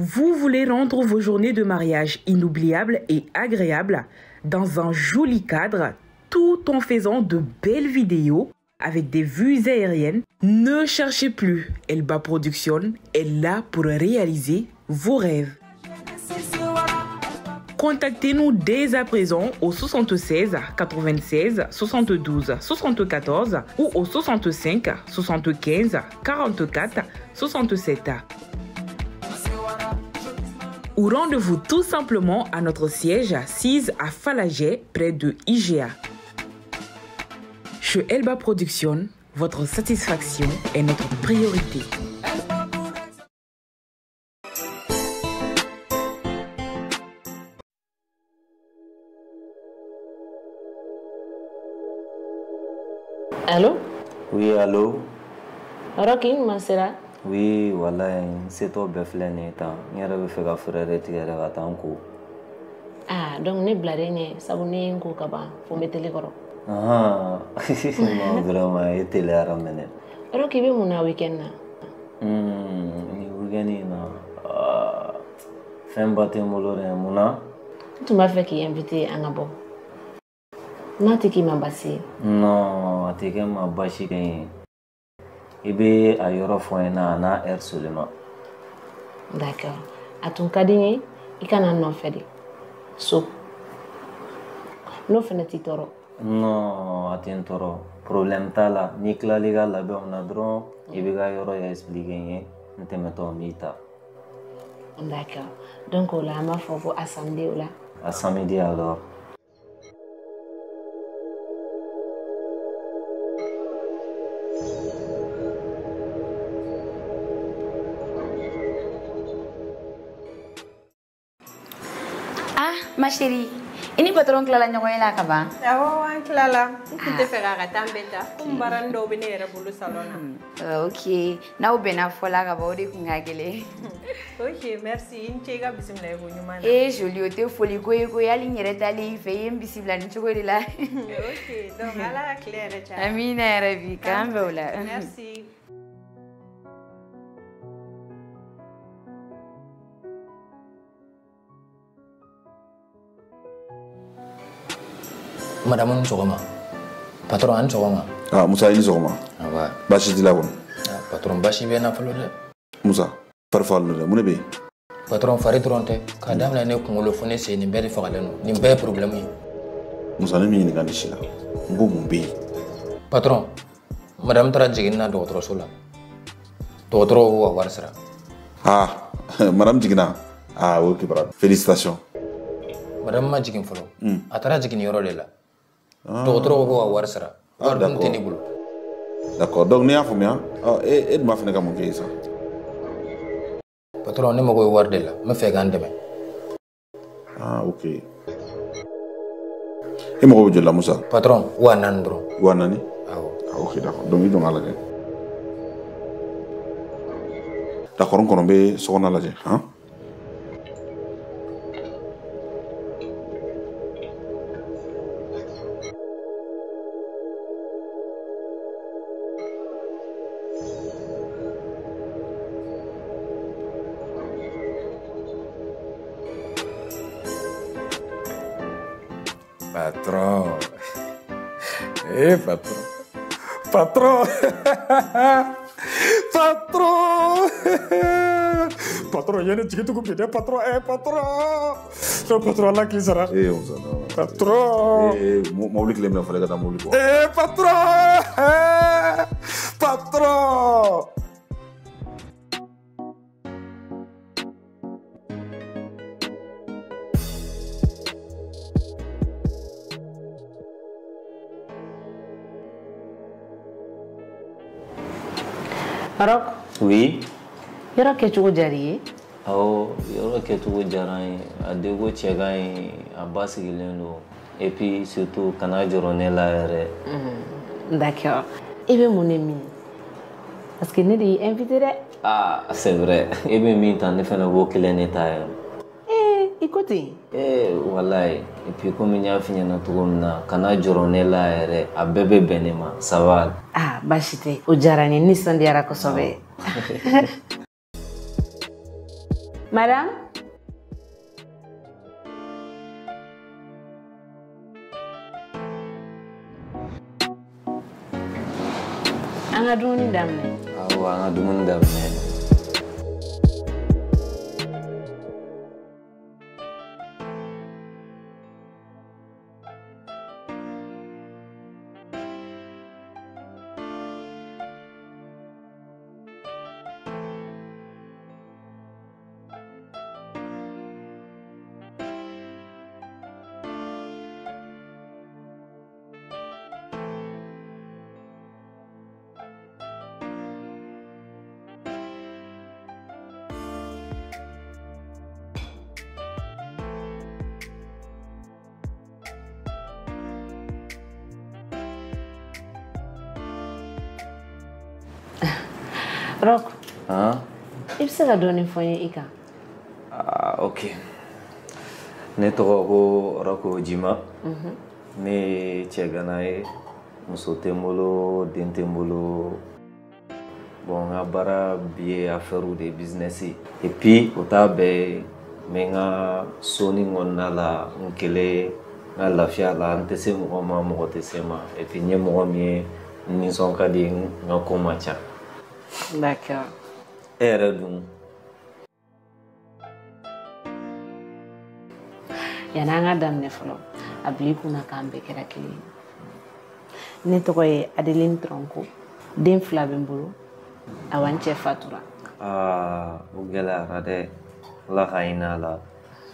Vous voulez rendre vos journées de mariage inoubliables et agréables dans un joli cadre, tout en faisant de belles vidéos avec des vues aériennes? Ne cherchez plus, Elba Production est là pour réaliser vos rêves. Contactez-nous dès à présent au 76 96 72 74 ou au 65 75 44 67. Ou rendez-vous tout simplement à notre siège assise à Falagé, près de IGA. Chez Elba Production, votre satisfaction est notre priorité. Allô? Oui, allô? Rocky, ma sera? Oui, voilà, c'est toi, Beflene. Il y a un frère qui est là. Ah, donc ne blaré, ça vous n'est un coup kaba, faut mettre les corps. Ah, non, vraiment, il était là à ramener. Rocky, bien mon week-end. Week-end, fin bâtiment, mouna. Tu m'as fait qui invité à Nabo. Nati qui m'a bassé. Non, ati qui m'a bassé. Il y a un foyer na air seulement. D'accord. À ton cadigné, il y a un nom fait. So. Non, fait un toro. Non, ati un toro. Problème tala. Nikla liga la be on a drone. Il y a un expliqué. Nous te mettons mita. D'accord. Donc, on a ma foi pour assembler là. À samedi alors. Ma chérie, ini patron Clara ñokoy la ka ba? Awo wan Clara, te fera ga tambeta. Kumbarando binera bulu salona. OK, na ubena fola ka ba odi kungakele. OK, merci. Inchega bismillah ko nyumana. Joli ote foli ko yali nyere tali fe yem bisibla ni choko de la. OK, donc ala claire cha. Amina rabi kambe wala. Merci. Madame Sogoma. Patron Sogoma. Ah, Moussa ini Sogoma. Ah ouais. Bashi di lawon. Patron Bashi bien na fallo de. Moussa, farfallo de mune be. Patron fari tronte. Ka dam la ne kungolo fone se ni bere fagaleno. Ni be problème yi. Moussa ne mi ni gandi shila. Ngo mumbe. Patron. Madame tara jigin na docteur sola. Docteur wa warsara. Ah, madame jigina. Ah, OK bravo. Félicitations. Madame ma jigin folo. Atara jigin yoro de la. Docteur wa warsara. D'accord, donc ni afu mia. Et ma fene ka mon ça. Patron ne mago war de la. Me fe gan deme. Ah, OK. Et mo jolla Moussa. Patron wa nan bro. Wa nani? Ah OK, d'accord. Donc il donc ala de. D'accord, on konombe sokona la je, hein? Patron. Patron. Patron. Patron. Patron, il y a un chiquito qui patron. Patron. Le patron là qui sera. On s'en Patron. Mobile que l'aime fallait que mobile. Patron. Patron. Rock. Oui. Yoro ke chugo jari. Oh, yoro ke tu jaran a dego chegai a basigilendo et puis surtout kana jorone la re. D'accord. Et bien mon ami. Parce que ne di invité. Ah, c'est vrai. Et bien mi tan ne fena go kilene ta. Écoutez. Wallahi. Et puis comme il y a fini na tugomna kana jorone la re a bébé benema. Ça va. Ah, bashite. O jarani ni sandiara ko sobe. Madame? An ka dumuni daminɛ. Awɔ, an ka dumuni daminɛ. Rock. Ah? I bɛ se ka dɔɔni fɔ n ye i kan? Ok. Ne tɔgɔ ko Roko Jima. Ne ye cɛ gana ye. Muso tɛ n bolo, den tɛ n bolo. Bon, n ka baara bi ye affaire de business ye. Et puis, o t'a bɛɛ ye. N bɛ n ka soni kɔnɔna la, n kelen, n ka lafiya la, n tɛ se mɔgɔ ma, mɔgɔ tɛ se ma. Et puis, n ye mɔgɔ min ye, n nisɔn ka di, n ka ko man ca. D'accord. E yɛrɛ dun? Yani an ka daminɛ fɔlɔ, a bila I kunna k'an bɛɛ kɛra kelen ye. Ne tɔgɔ ye Adeline Tronko. Den 2 bɛ n bolo. Awa n cɛ fatura. O gɛlɛyara dɛ. Ala ka hinɛ a la.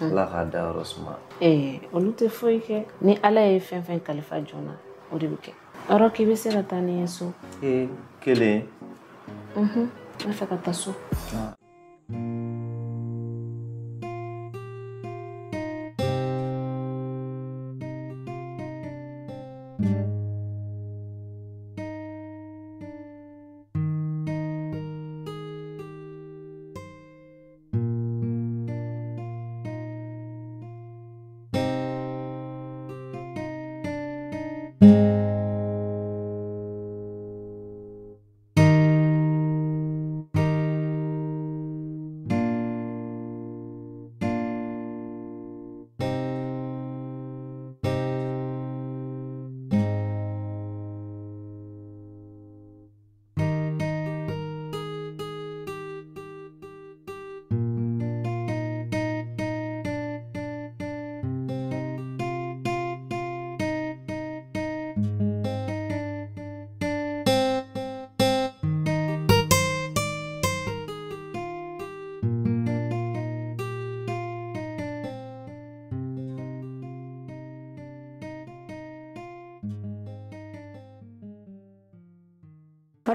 Ala ka dayɔrɔ suma. Olu tɛ foyi kɛ. Ni Ala ye fɛn fɛn kalifa joona, o de bɛ kɛ. Alors k'i bɛ se ka taa ni ye so. Kelen. N b'a fɛ ka taa so.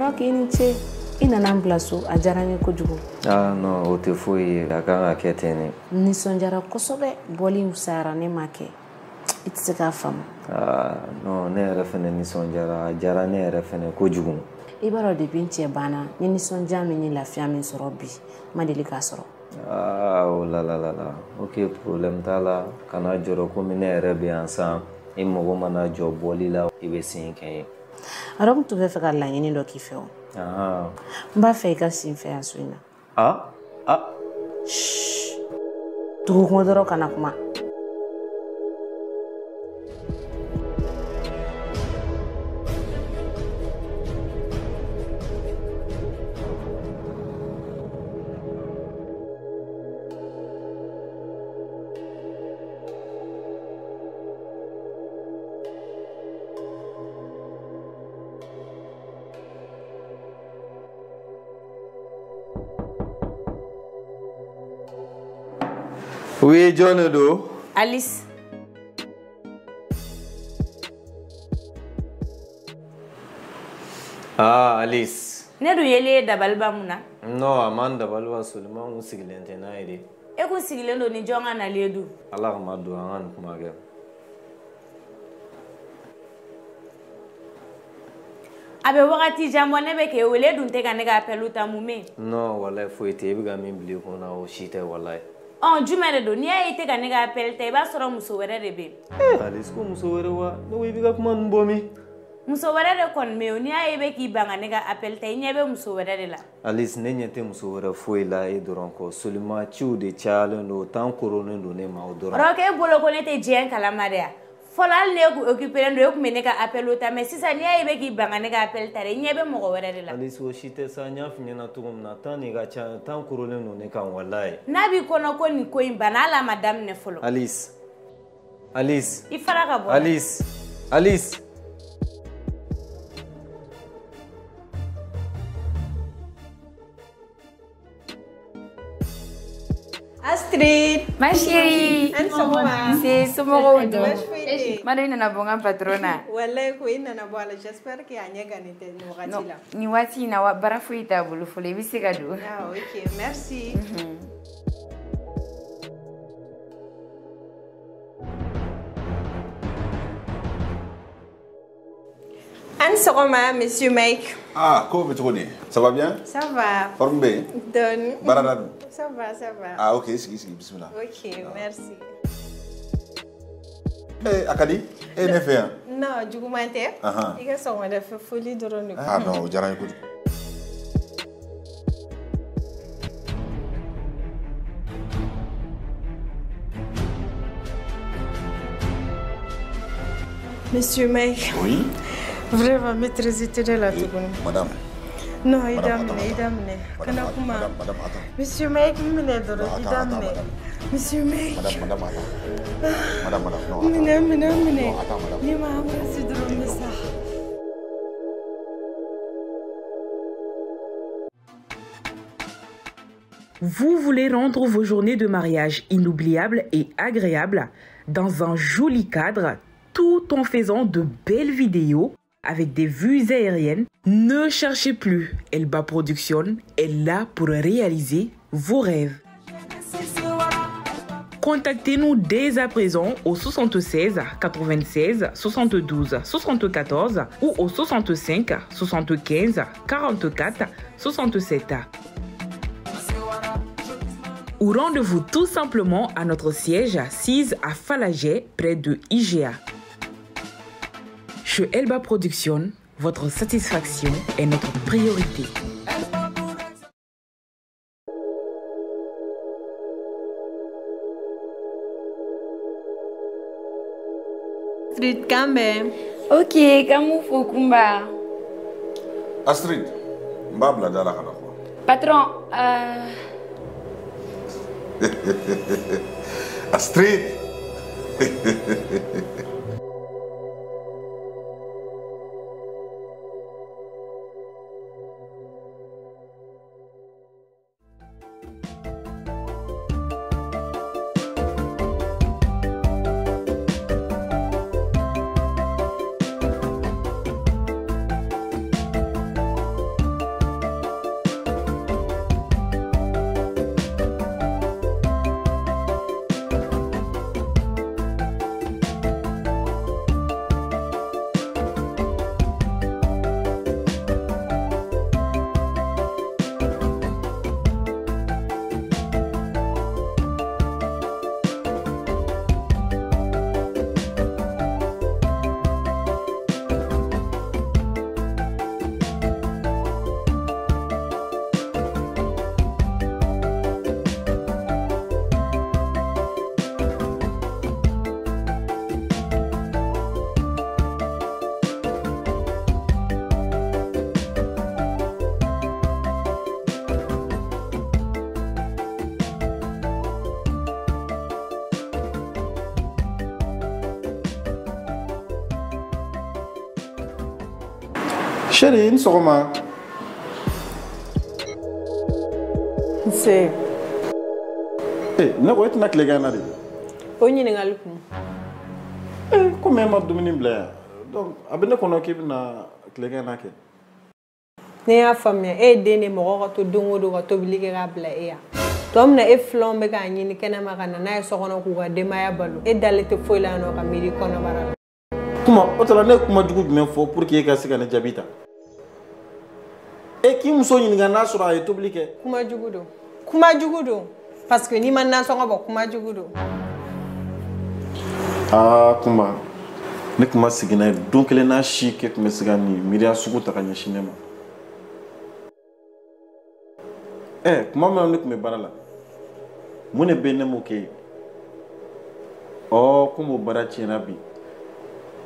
Rock I ni ce. I nana n bila so, a diyara n ye kojugu. Non, o tɛ foyi ye. A kan ka kɛ ten ne. Nisɔndiyara kosɛbɛ. Bɔli wusayara ne ma kɛ. I tɛ se k'a faamu. Non, ne yɛrɛ fɛnɛ nisɔndiyara. A diyara ne yɛrɛ fɛnɛ kojugu. I b'a dɔn depuis n cɛ banna, n ye nisɔndiya min ni lafiya min sɔrɔ bi, n ma deli k'a sɔrɔ. Oh la la la la. Ok, problème t'a la. Kana jɔrɔ komi ne yɛrɛ bɛ yan san. I mago mana jɔ bɔli la, I bɛ sin kɛ n ye. Alors tun bɛ fɛ ka laɲini dɔ k'i fɛ o. N b'a fɛ I ka sin fɛ yan so in na. Tugu kuma dɔrɔn kana kuma. Oui, John do. Alice. Alice. Ne dun yeli dabaliba mun na? Non, a man dabaliba seulement un sigilen tɛ n'a ye de. E kun sigilen don ni jɔn ka nalen du? Ala ka ma don an ka nin kuma kɛ. A bɛ wagati jan bɔ ne bɛ k'e wele dun tɛ ka ne ka appel ta mun bɛ? Non, wallahi foyi tɛ. I bɛ ka min bila I kunna o si tɛ wallahi. Jumɛn de don? N'i y'a ye tɛ ka ne ka appel ta, I b'a sɔrɔ muso wɛrɛ de bɛ yen. Alice ko muso wɛrɛ wa? Ne ko I bɛ ka kuma ninnu bɔ min? muso wɛrɛ de kɔni bɛ yen n'i y'a ye bɛ k'i ban ka ne ka appel ta i ɲɛ bɛ muso wɛrɛ de la. Alice ne ɲɛ tɛ muso wɛrɛ foyi la e dɔrɔn kɔ seulement ciw de cayalen don temps koronnen don ne ma o dɔrɔn. Roke e bolo ko ne tɛ diɲɛ kalama de ya. Fɔlɔ hali ne kun occupé don e kun bɛ ne ka appel ta mais sisan n'i y'a ye bɛ k'i ban ka ne ka appel ta de i ɲɛ bɛ mɔgɔ wɛrɛ de la. Alice o si tɛ sa n y'a f'i ɲɛna cogo min na temps de ka ca temps koronnen don ne kan walayi. N'a b'i kɔnɔ ko nin ko in banna hali a ma daminɛ fɔlɔ. Alice I fara ka bɔ. Alice Astrid. Ma chérie. C'est somɔgɔw don. Mado i nana bɔ n ka patron na. Wallahi ko i nana bɔ a la. J'espère que a ɲɛ gannen tɛ nin wagati la. Nin waati in na baara foyi t'a bolo fɔlɔ i bɛ se ka don. Ah ok, merci. An sɔgɔma, monsieur Mike. Ah, comment tu connais? Ça va bien? Ça va. Forme B? Donne. Baradad? Ça va, ça va. Ah, ok, ici, bismillah. Ok, merci. Eh, Akadi? Eh, ne fais un? Non, juguman tɛ. I ka sɔgɔmada fɛ foli dɔrɔn de. Ah non, o diyara n ye kojugu. Monsieur Mike. Oui? Vraiment maîtrise tɛ la tuguni. Madame. Non, i daminɛ. Kana kuma. Madame, attends. Monsieur Mike minɛ dɔrɔn i daminɛ. Monsieur Mike. Madame, non. Minɛ. Non, attends, madame. Ni ma embrasse dɔrɔn bɛ sa. Vous voulez rendre vos journées de mariage inoubliables et agréables dans un joli cadre, tout en faisant de belles vidéos avec des vues aériennes? Ne cherchez plus, Elba Production est là pour réaliser vos rêves. Contactez-nous dès à présent au 76 96 72 74 ou au 65 75 44 67. Ou rendez-vous tout simplement à notre siège assise à Falagé, près de IGA. Chez Elba Production, votre satisfaction est notre priorité. Astrid Kambe. Ok, kamu fo kumba. Astrid, n b'a bila da la ka na quoi. Patron, Astrid. Chérie, sɔgɔma. Nse. Ne ko e tɛna tilegan na de. O ɲininkali kun. Komi e ma dumuni bila yan. Donc a bɛ ne kɔnɔ k'i bɛna tilegan na kɛ. Ne y'a faamuya e ye den de mɔgɔ ka to don o don ka tobili kɛ k'a bila e yan. Tɔ min na e filanw bɛ k'a ɲini kɛnɛma ka na n'a ye sokɔnɔ k'u ka denbaya balo. E dalen tɛ foyi la yan nɔ ka miiri kɔnɔbara la. Kuma o tɛ la ne ye kuma jugu jumɛn fɔ pour que e ka se ka ne jaabi ta. E k'i muso ɲininka n'a sɔrɔ a ye tobili kɛ. Kuma jugu don. Parce que n'i ma nasɔngɔ bɔ kuma jugu don. Ah, Kuma. ne kuma sigina don kelen n'a si kɛ kun bɛ se ka nin miiriya sugu ta ka ɲɛsin ne ma kuma min na ne kun bɛ baara la mun de bɛ ne m'o kɛ komi o baara tiɲɛna bi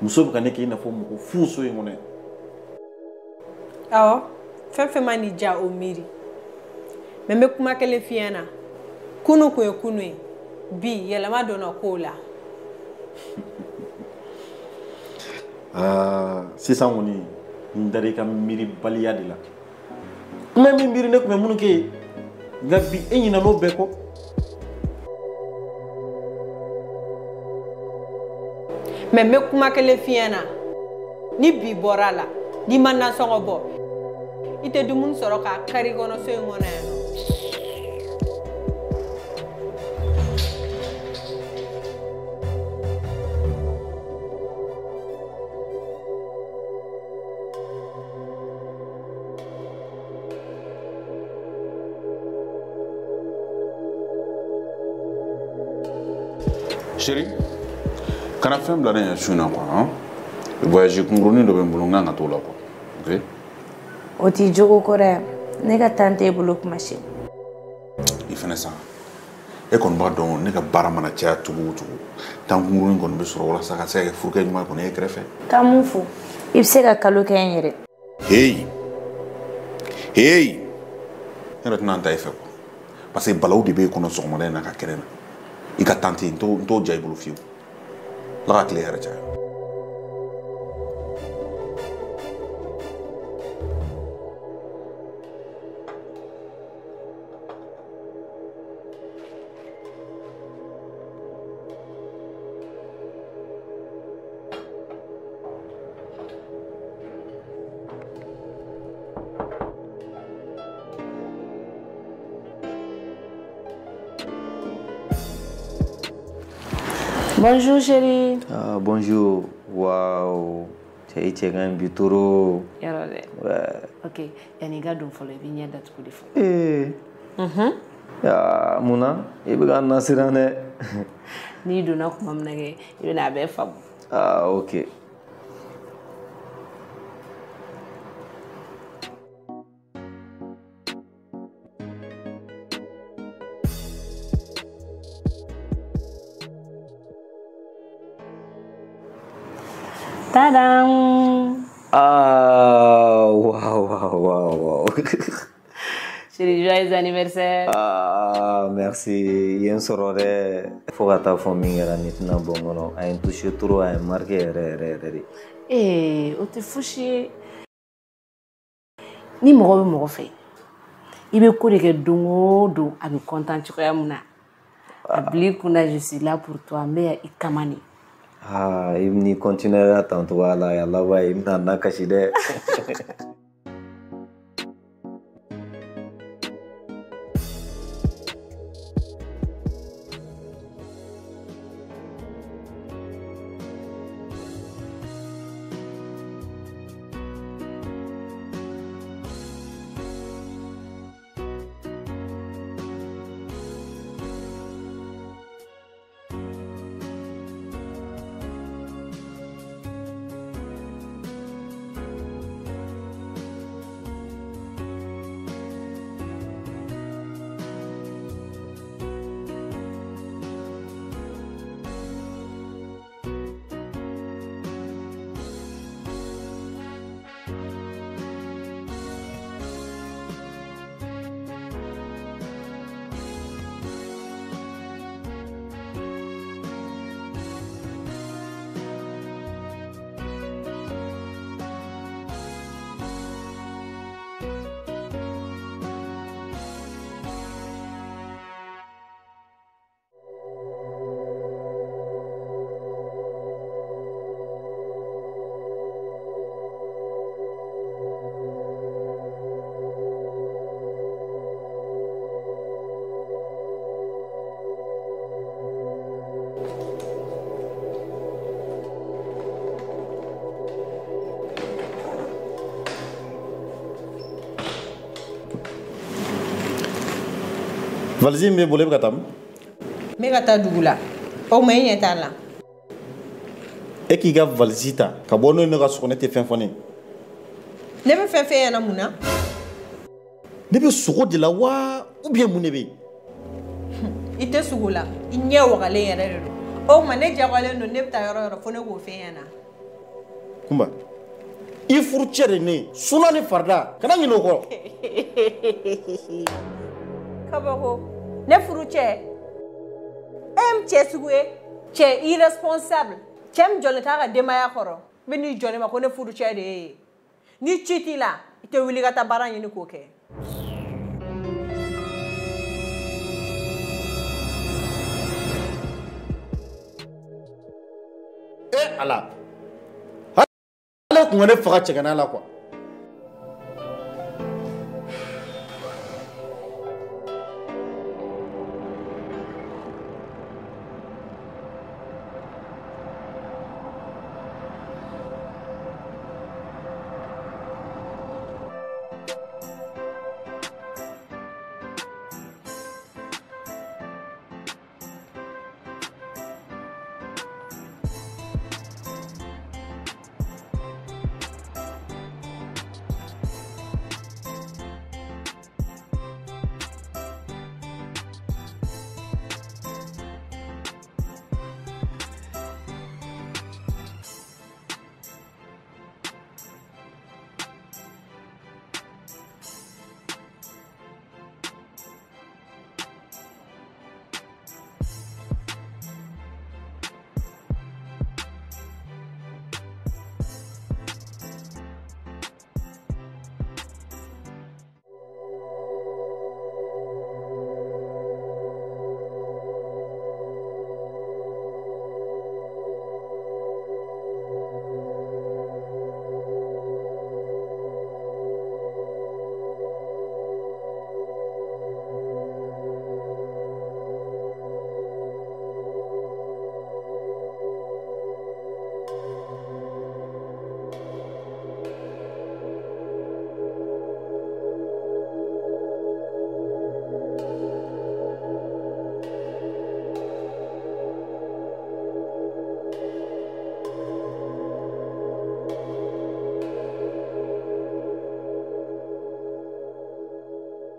muso bɛ ka ne kɛ i n'a fɔ mɔgɔ fu so in kɔnɔ awɔ fɛn fɛn ma ni diya o miiri mais n bɛ kuma kelen f'i ɲɛna kunu kun ye kunu ye bi yɛlɛma donna kow la sisan kɔni n dara i ka miiri baliya de la kuma min miiri ne kun bɛ minnu kɛ yen nka bi e ɲinɛ n'o bɛɛ kɔ mais n bɛ kuma kelen f'i ɲɛna ni bi bɔra la n'i ma nasɔngɔ bɔ i tɛ dumuni sɔrɔ k'a kari kɔnɔ so in kɔnɔ yan nɔ Chérie, kana fɛn bila ne ɲɛ su in na quoi voyage kunkurunin dɔ bɛ n bolo n kan ka t'o la quoi ok o t'i jogo ko dɛ ne ka tan t'e bolo kuma si i fɛnɛ sa e kɔni b'a dɔn ne ka baara mana caya cogo o cogo tan kunkurunin kɔni bɛ sɔrɔ walasa ka se ka kɛ furukɛ ɲuman kɔni e kɛrɛfɛ ka mun fɔ i bɛ se ka kalo kɛ n yɛrɛ hey ne yɛrɛ tɛna n ta e fɛ quoi parce que balawu de b'e kɔnɔ sɔgɔmada in na ka kɛnɛ na i ka tan ten n t'o ja i bolo fiyewu ala ka tile yɛrɛ caya Bonjour chérie. Bonjour. Waouh. C'est Itchegan Bitoro. Ouais. Ok. Yani ga don folo bi nya dat ko defo. Ya Muna, ibe ga nasirane. Ni do na kuma mnage, ibe na be fam. Ok. Tadam! Wow. Chérie, joyeux anniversaire. Merci. Yen sorore. Faut que ta famille era nitna bongono. A en touché trop, a en marqué re. O te fouché. Ni mɔgɔ bɛ mɔgɔ fɛ i bɛ ko de kɛ don o don a bɛ content cogoya mun na a bila kunna je suis là pour toi n bɛ yan i kama de. I ni continuer tant wala ya lawa i na na kasi de. Valise in bɛ bolo i bɛ ka taa min? N bɛ ka taa dugu la o ma i ɲɛ t'a la E k'i ka valise ta ka bɔ n'o ye ne ka so kɔnɔ ne tɛ fɛn fɔ ne ye. Ne bɛ fɛn fɛn ɲɛna mun na? Ne bɛ sogo de la wa ou bien mun de bɛ yen? I tɛ sogo la, I ɲɛ wagalen yɛrɛ de don. O tuma ne diyagoyalen don ne bɛ taa yɔrɔ o yɔrɔ fo ne k'o fɛn ɲɛna. Kunba, I furu cɛ de ne ye, suna ni farida, kana ɲinɛ o kɔ. Kabako, ne furu cɛ, e cɛ sugu ye, cɛ irresponsable, cɛ min jɔlen t'a ka denbaya kɔrɔ, bɛ n'i jɔ ne ma ko ne furu cɛ de ye. Ni ci t'i la, I tɛ wuli ka taa baara ɲini k'o kɛ. Ala. Ale kun ne faga cɛgana la quoi.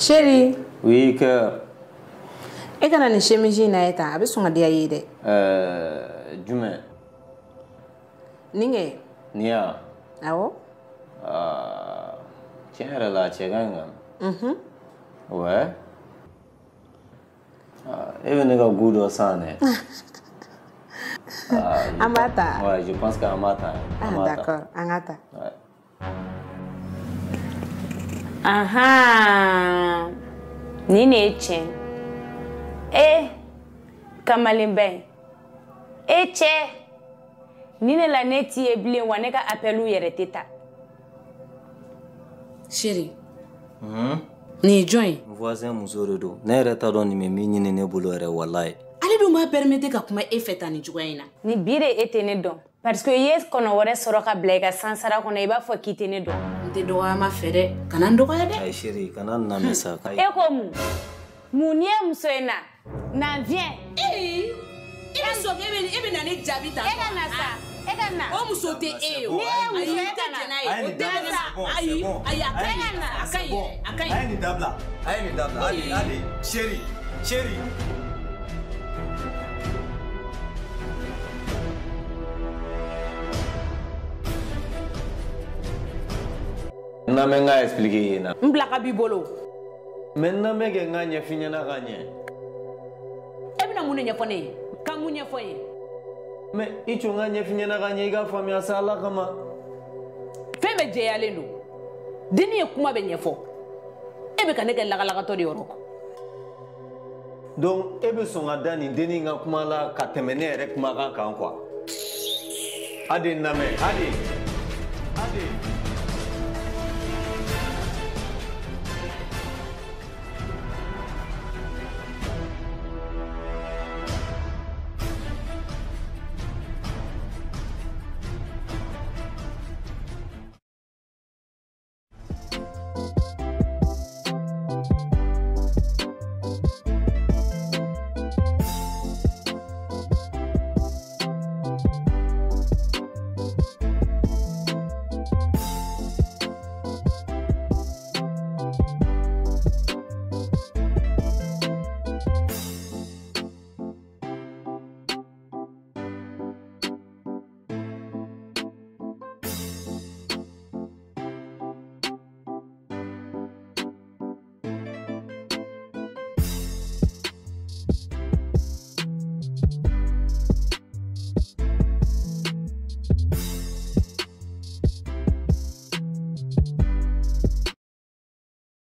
Chérie. Oui, cœur. E kana ni chemise na eta, a bɛ sɔn ka diya ye dɛ. Jumɛn? Ninge. Nia. Awɔ. Tiɲɛ yɛrɛ la, cɛ ka ɲi kan. Ouais. E bɛ ne ka goût dɔ san dɛ. An b'a ta. Ouais, je pense qu'an b'a ta. D'accord, an ka ta. Ouais. Aha, ni ne ye tiɲɛ. Kamalen bɛ. Cɛ, ni ne la ne t'i ye bilen wa ne ka appelu yɛrɛ tɛ ta. Chérie. Nin ye jɔn ye? Voisin muso de don. Ne yɛrɛ t'a dɔn nin bɛ min ɲini ne bolo yɛrɛ wallahi. Ale dun b'a permettre ka kuma e fɛ tan ni cogoya in na. Ni bi de e tɛ ne dɔn. Parce que i ye kɔnɔ wɛrɛ sɔrɔ ka bila I ka sansara kɔnɔ I b'a fɔ k'i tɛ ne dɔn. N tɛ dɔgɔyama fɛ dɛ. Kana n dɔgɔya dɛ. Ayi chérie, kana n lamɛn sa. E ko mun? Mun ni ye muso in na? N'en viens. I bɛ sɔn e bɛ na ne jaabi tan. E ka na sa. E ka na. O muso tɛ e ye o. N'i ye muso ye ka na. Ayi, ayi, a ka ɲi yɛrɛ. A ka ɲi yɛrɛ. A ka ɲi. A ye nin dabila. A ye nin dabila. Allez, chérie, chérie. N lamɛn n ka expliquer i ɲɛna. N bila ka b'i bolo. Mais n lamɛn kɛ n ka ɲɛf'i ɲɛna ka ɲɛ. E bɛna mun de ɲɛfɔ ne ye? Ka mun ɲɛfɔ ye? Mais i tun ka ɲɛf'i ɲɛna ka ɲɛ i k'a faamuya sa Ala kama. Fɛn bɛɛ jɛyalen don. Denni ye kuma bɛ ɲɛfɔ. E bɛ ka ne kɛ lagalakatɔ de yɔrɔ. Donc e bɛ sɔn ka da nin denni ka kuma la ka tɛmɛ ne yɛrɛ kumakan kan quoi. Hadi n lamɛn, hadi.